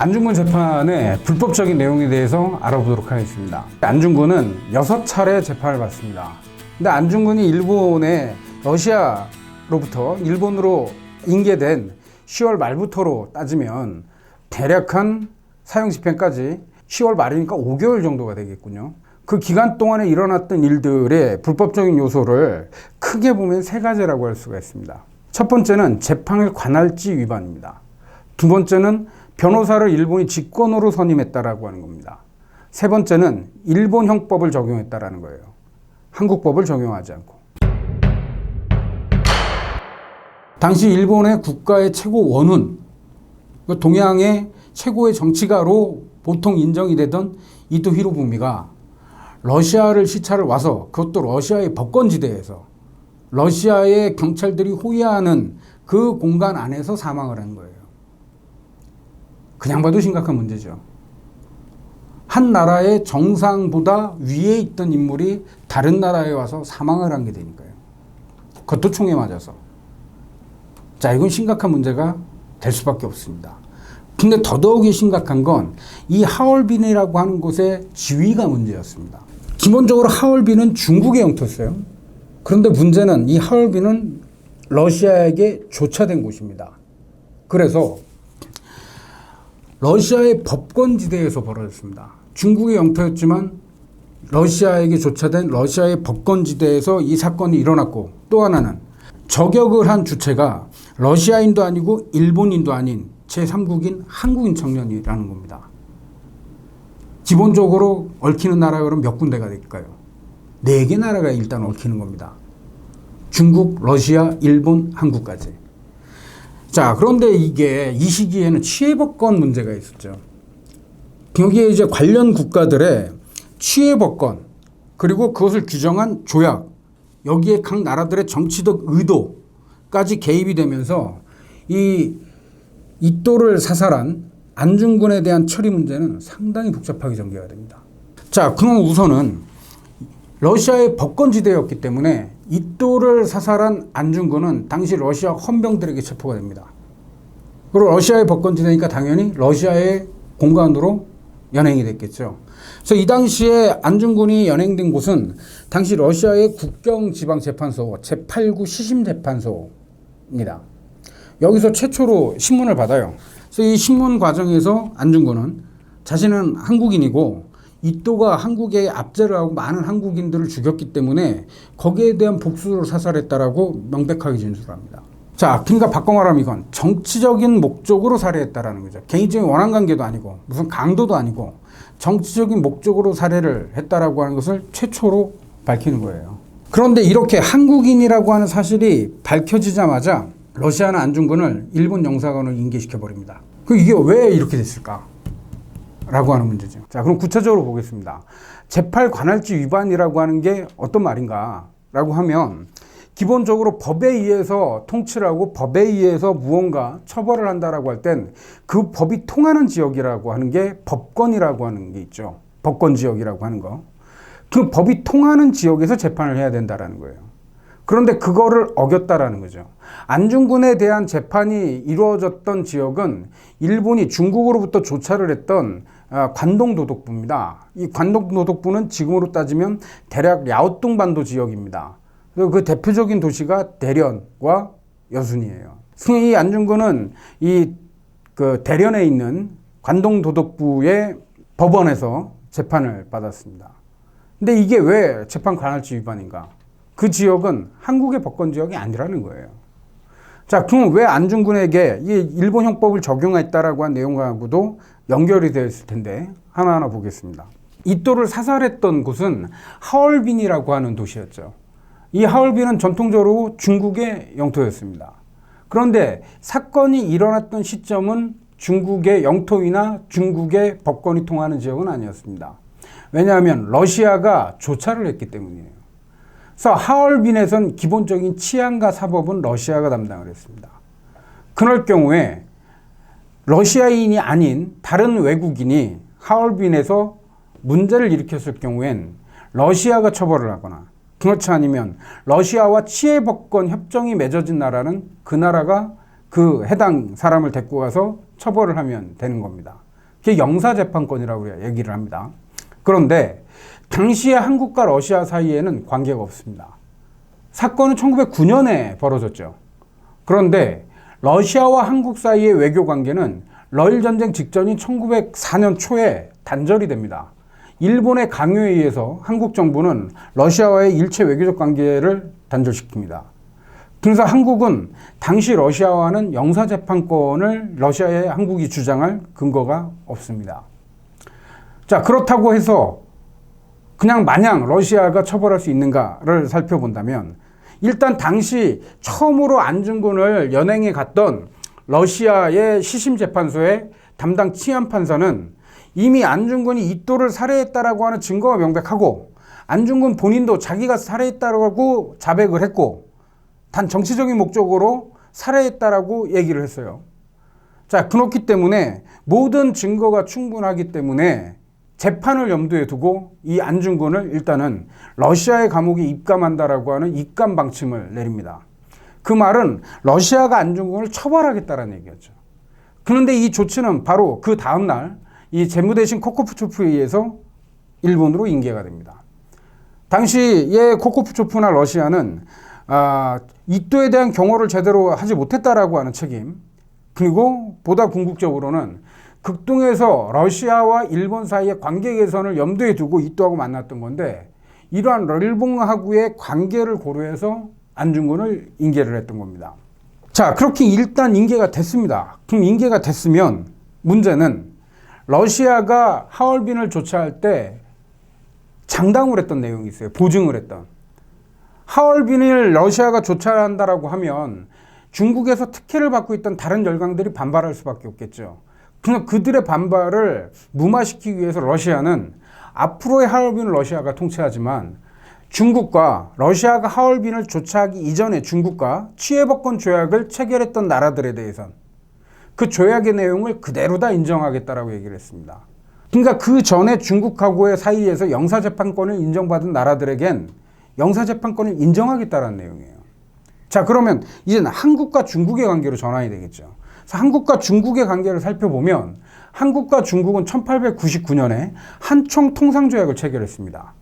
안중근 재판의 불법적인 내용에 대해서 알아보도록 하겠습니다. 안중근은 6차례 재판을 받습니다. 근데 안중근이 일본의 러시아로부터 일본으로 인계된 10월 말부터로 따지면 대략 한 사형 집행까지 10월 말이니까 5개월 정도가 되겠군요. 그 기간 동안에 일어났던 일들의 불법적인 요소를 크게 보면 3가지라고 할 수가 있습니다. 첫 번째는 재판을 관할지 위반입니다. 두 번째는 변호사를 일본이 직권으로 선임했다라고 하는 겁니다. 세 번째는 일본 형법을 적용했다라는 거예요. 한국법을 적용하지 않고. 당시 일본의 국가의 최고 원훈, 동양의 최고의 정치가로 보통 인정이 되던 이토 히로부미가 러시아를 시찰을 와서, 그것도 러시아의 법권지대에서 러시아의 경찰들이 호위하는 그 공간 안에서 사망을 한 거예요. 그냥 봐도 심각한 문제죠. 한 나라의 정상보다 위에 있던 인물이 다른 나라에 와서 사망을 한 게 되니까요. 그것도 총에 맞아서. 자, 이건 심각한 문제가 될 수밖에 없습니다. 근데 더더욱이 심각한 건 이 하얼빈이라고 하는 곳의 지위가 문제였습니다. 기본적으로 하얼빈은 중국의 영토였어요. 그런데 문제는 이 하얼빈은 러시아에게 조차된 곳입니다. 그래서 러시아의 법권지대에서 벌어졌습니다. 중국의 영토였지만 러시아에게 조차된 러시아의 법권지대에서 이 사건이 일어났고, 또 하나는 저격을 한 주체가 러시아인도 아니고 일본인도 아닌 제3국인 한국인 청년이라는 겁니다. 기본적으로 얽히는 나라가 그럼 몇 군데가 될까요? 4개 나라가 일단 얽히는 겁니다. 중국, 러시아, 일본, 한국까지. 자, 그런데 이게 이 시기에는 취해법권 문제가 있었죠. 여기에 이제 관련 국가들의 취해법권, 그리고 그것을 규정한 조약, 여기에 각 나라들의 정치적 의도까지 개입이 되면서 이 이토를 사살한 안중근에 대한 처리 문제는 상당히 복잡하게 전개가 됩니다. 자, 그럼 우선은 러시아의 법권지대였기 때문에 이토를 사살한 안중근은 당시 러시아 헌병들에게 체포가 됩니다. 그리고 러시아의 법권지대니까 당연히 러시아의 공간으로 연행이 됐겠죠. 그래서 이 당시에 안중근이 연행된 곳은 당시 러시아의 국경지방재판소 제8구 시심재판소입니다. 여기서 최초로 신문을 받아요. 그래서 이 신문 과정에서 안중근은 자신은 한국인이고 이토가 한국에 압제를 하고 많은 한국인들을 죽였기 때문에 거기에 대한 복수로 사살했다라고 명백하게 진술합니다. 자, 그러니까 바꿔 말하면 이건 정치적인 목적으로 살해했다라는 거죠. 개인적인 원한관계도 아니고 무슨 강도도 아니고 정치적인 목적으로 살해를 했다라고 하는 것을 최초로 밝히는 거예요. 그런데 이렇게 한국인이라고 하는 사실이 밝혀지자마자 러시아는 안중근을 일본 영사관으로 인계시켜버립니다. 이게 왜 이렇게 됐을까? 라고 하는 문제죠. 자, 그럼 구체적으로 보겠습니다. 재팔 관할지 위반이라고 하는 게 어떤 말인가? 라고 하면 기본적으로 법에 의해서 통치를 하고 법에 의해서 무언가 처벌을 한다라고 할 땐 그 법이 통하는 지역이라고 하는 게 법권이라고 하는 게 있죠. 법권 지역이라고 하는 거. 그 법이 통하는 지역에서 재판을 해야 된다라는 거예요. 그런데 그거를 어겼다라는 거죠. 안중근에 대한 재판이 이루어졌던 지역은 일본이 중국으로부터 조차를 했던 관동도독부입니다. 이 관동도독부는 지금으로 따지면 대략 랴오뚱 반도 지역입니다. 그 대표적인 도시가 대련과 여순이에요. 이 안중근은 그 대련에 있는 관동도독부의 법원에서 재판을 받았습니다. 근데 이게 왜 재판 관할지 위반인가? 그 지역은 한국의 법권 지역이 아니라는 거예요. 자, 그럼 왜 안중근에게 이 일본 형법을 적용했다라고 한 내용하고도 연결이 되어 있을 텐데 하나하나 보겠습니다. 이토를 사살했던 곳은 하얼빈이라고 하는 도시였죠. 이 하얼빈은 전통적으로 중국의 영토였습니다. 그런데 사건이 일어났던 시점은 중국의 영토이나 중국의 법권이 통하는 지역은 아니었습니다. 왜냐하면 러시아가 조차를 했기 때문이에요. 그래서 하얼빈에선 기본적인 치안과 사법은 러시아가 담당을 했습니다. 그럴 경우에 러시아인이 아닌 다른 외국인이 하얼빈에서 문제를 일으켰을 경우엔 러시아가 처벌을 하거나, 그렇지 않으면 러시아와 치해법권 협정이 맺어진 나라는 그 나라가 그 해당 사람을 데리고 가서 처벌을 하면 되는 겁니다. 그게 영사재판권이라고 얘기를 합니다. 그런데 당시에 한국과 러시아 사이에는 관계가 없습니다. 사건은 1909년에 벌어졌죠. 그런데 러시아와 한국 사이의 외교 관계는 러일 전쟁 직전인 1904년 초에 단절이 됩니다. 일본의 강요에 의해서 한국 정부는 러시아와의 일체 외교적 관계를 단절시킵니다. 그래서 한국은 당시 러시아와는 영사재판권을 러시아에 한국이 주장할 근거가 없습니다. 자, 그렇다고 해서 그냥 마냥 러시아가 처벌할 수 있는가를 살펴본다면 일단 당시 처음으로 안중근을 연행해 갔던 러시아의 시심재판소의 담당 치안판사는 이미 안중근이 이또를 살해했다라고 하는 증거가 명백하고 안중근 본인도 자기가 살해했다라고 자백을 했고 단 정치적인 목적으로 살해했다라고 얘기를 했어요. 자, 그렇기 때문에 모든 증거가 충분하기 때문에 재판을 염두에 두고 이 안중근을 일단은 러시아의 감옥에 입감한다라고 하는 입감 방침을 내립니다. 그 말은 러시아가 안중근을 처벌하겠다라는 얘기였죠. 그런데 이 조치는 바로 그 다음날 이 재무대신 코코프초프에 의해서 일본으로 인계가 됩니다. 당시에 코코프초프나 러시아는 이또에 대한 경호를 제대로 하지 못했다라고 하는 책임, 그리고 보다 궁극적으로는 극동에서 러시아와 일본 사이의 관계 개선을 염두에 두고 이또하고 만났던 건데 이러한 일본하고의 관계를 고려해서 안중근을 인계를 했던 겁니다. 자, 그렇게 일단 인계가 됐습니다. 그럼 인계가 됐으면 문제는 러시아가 하얼빈을 조치할 때 장담을 했던 내용이 있어요. 보증을 했던. 하얼빈을 러시아가 조치한다라고 하면 중국에서 특혜를 받고 있던 다른 열강들이 반발할 수밖에 없겠죠. 그래서 그들의 반발을 무마시키기 위해서 러시아는 앞으로의 하얼빈을 러시아가 통치하지만 중국과 러시아가 하얼빈을 조치하기 이전에 중국과 취해법권 조약을 체결했던 나라들에 대해선 그 조약의 내용을 그대로 다 인정하겠다라고 얘기를 했습니다. 그러니까 그 전에 중국하고의 사이에서 영사재판권을 인정받은 나라들에겐 영사재판권을 인정하겠다라는 내용이에요. 자, 그러면 이제는 한국과 중국의 관계로 전환이 되겠죠. 그래서 한국과 중국의 관계를 살펴보면 한국과 중국은 1899년에 한총 통상조약을 체결했습니다.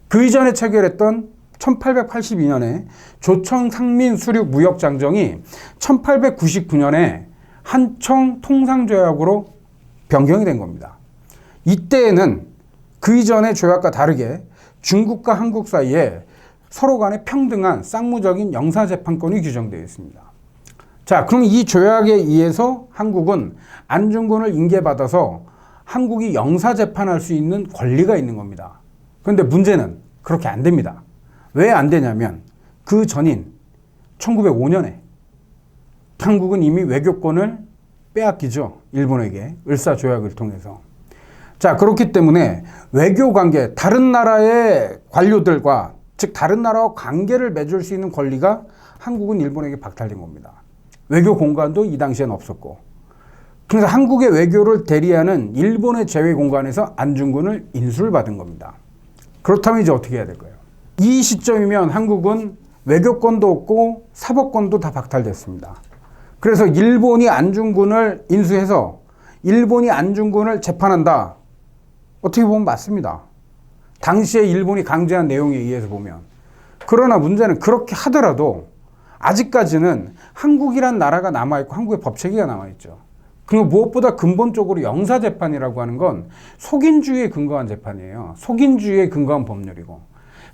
그 이전에 체결했던 1882년에 조청 상민 수륙 무역장정이 1899년에 한총 통상조약으로 변경이 된 겁니다. 이때에는 그 이전의 조약과 다르게 중국과 한국 사이에 서로 간에 평등한 쌍무적인 영사재판권이 규정되어 있습니다. 자, 그럼 이 조약에 의해서 한국은 안중근을 인계받아서 한국이 영사재판할 수 있는 권리가 있는 겁니다. 그런데 문제는 그렇게 안 됩니다. 왜 안 되냐면 그 전인 1905년에 한국은 이미 외교권을 빼앗기죠. 일본에게 을사조약을 통해서. 자, 그렇기 때문에 외교관계, 다른 나라의 관료들과 즉 다른 나라와 관계를 맺을 수 있는 권리가 한국은 일본에게 박탈된 겁니다. 외교 공간도 이 당시엔 없었고. 그래서 한국의 외교를 대리하는 일본의 제외 공간에서 안중근을 인수를 받은 겁니다. 그렇다면 이제 어떻게 해야 될까요? 이 시점이면 한국은 외교권도 없고 사법권도 다 박탈됐습니다. 그래서 일본이 안중근을 인수해서 일본이 안중근을 재판한다. 어떻게 보면 맞습니다. 당시에 일본이 강제한 내용에 의해서 보면. 그러나 문제는 그렇게 하더라도 아직까지는 한국이란 나라가 남아있고 한국의 법체계가 남아있죠. 그리고 무엇보다 근본적으로 영사재판이라고 하는 건 속인주의에 근거한 재판이에요. 속인주의에 근거한 법률이고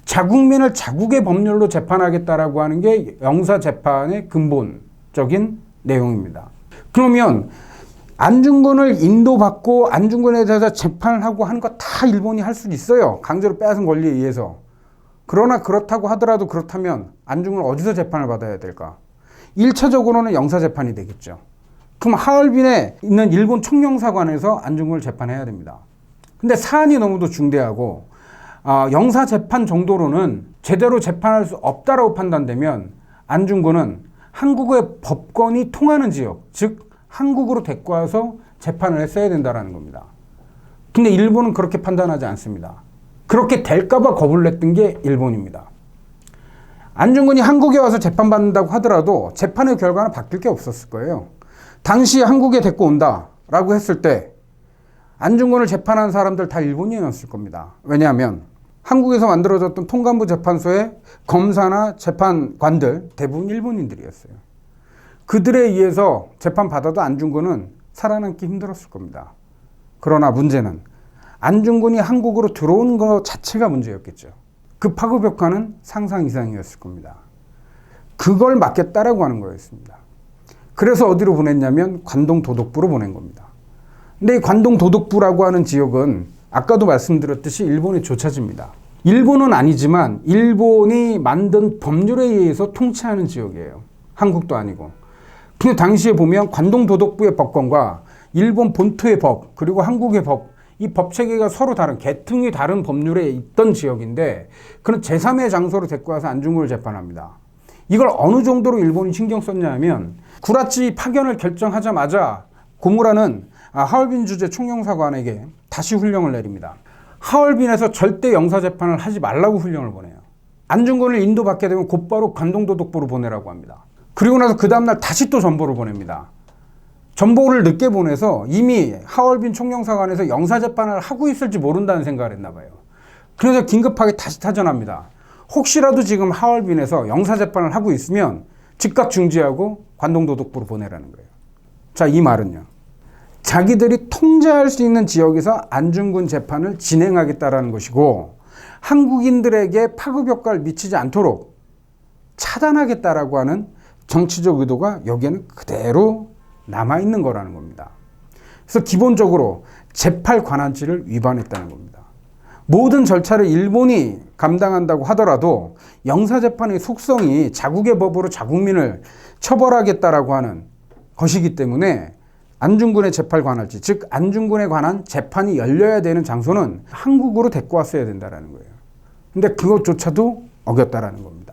자국민을 자국의 법률로 재판하겠다라고 하는 게 영사재판의 근본적인 내용입니다. 그러면 안중근을 인도받고 안중근에 대해서 재판을 하고 하는 거 다 일본이 할 수 있어요. 강제로 빼앗은 권리에 의해서. 그러나 그렇다고 하더라도 그렇다면 안중근은 어디서 재판을 받아야 될까? 1차적으로는 영사재판이 되겠죠. 그럼 하얼빈에 있는 일본 총영사관에서 안중근을 재판해야 됩니다. 근데 사안이 너무도 중대하고 영사재판 정도로는 제대로 재판할 수 없다라고 판단되면 안중근은 한국의 법권이 통하는 지역, 즉 한국으로 데리고 와서 재판을 했어야 된다는 겁니다. 근데 일본은 그렇게 판단하지 않습니다. 그렇게 될까봐 겁을 냈던 게 일본입니다. 안중근이 한국에 와서 재판받는다고 하더라도 재판의 결과는 바뀔 게 없었을 거예요. 당시 한국에 데리고 온다라고 했을 때 안중근을 재판한 사람들 다 일본인이었을 겁니다. 왜냐하면 한국에서 만들어졌던 통감부 재판소의 검사나 재판관들 대부분 일본인들이었어요. 그들에 의해서 재판받아도 안중근은 살아남기 힘들었을 겁니다. 그러나 문제는 안중근이 한국으로 들어온 것 자체가 문제였겠죠. 그 파급 효과는 상상 이상이었을 겁니다. 그걸 막겠다라고 하는 거였습니다. 그래서 어디로 보냈냐면 관동 도독부로 보낸 겁니다. 근데 이 관동 도독부라고 하는 지역은 아까도 말씀드렸듯이 일본의 조차지입니다. 일본은 아니지만 일본이 만든 법률에 의해서 통치하는 지역이에요. 한국도 아니고. 근데 당시에 보면 관동 도독부의 법권과 일본 본토의 법 그리고 한국의 법, 이 법체계가 서로 다른 개통이 다른 법률에 있던 지역인데 그런 제3의 장소로 데리고 와서 안중근을 재판합니다. 이걸 어느 정도로 일본이 신경 썼냐 하면 구라치 파견을 결정하자마자 고무라는 하얼빈 주재 총영사관에게 다시 훈령을 내립니다. 하얼빈에서 절대 영사재판을 하지 말라고 훈령을 보내요. 안중근을 인도받게 되면 곧바로 관동도독부로 보내라고 합니다. 그리고 나서 그 다음날 다시 또 전보를 보냅니다. 전보를 늦게 보내서 이미 하얼빈 총영사관에서 영사재판을 하고 있을지 모른다는 생각을 했나 봐요. 그래서 긴급하게 다시 타전합니다. 혹시라도 지금 하얼빈에서 영사재판을 하고 있으면 즉각 중지하고 관동도독부로 보내라는 거예요. 자, 이 말은요. 자기들이 통제할 수 있는 지역에서 안중근 재판을 진행하겠다라는 것이고 한국인들에게 파급 효과를 미치지 않도록 차단하겠다라고 하는 정치적 의도가 여기에는 그대로 남아있는 거라는 겁니다. 그래서 기본적으로 재팔 관한지를 위반했다는 겁니다. 모든 절차를 일본이 감당한다고 하더라도 영사재판의 속성이 자국의 법으로 자국민을 처벌하겠다라고 하는 것이기 때문에 안중근의 재팔 관할지, 즉 안중근에 관한 재판이 열려야 되는 장소는 한국으로 데리고 왔어야 된다는 거예요. 근데 그것조차도 어겼다라는 겁니다.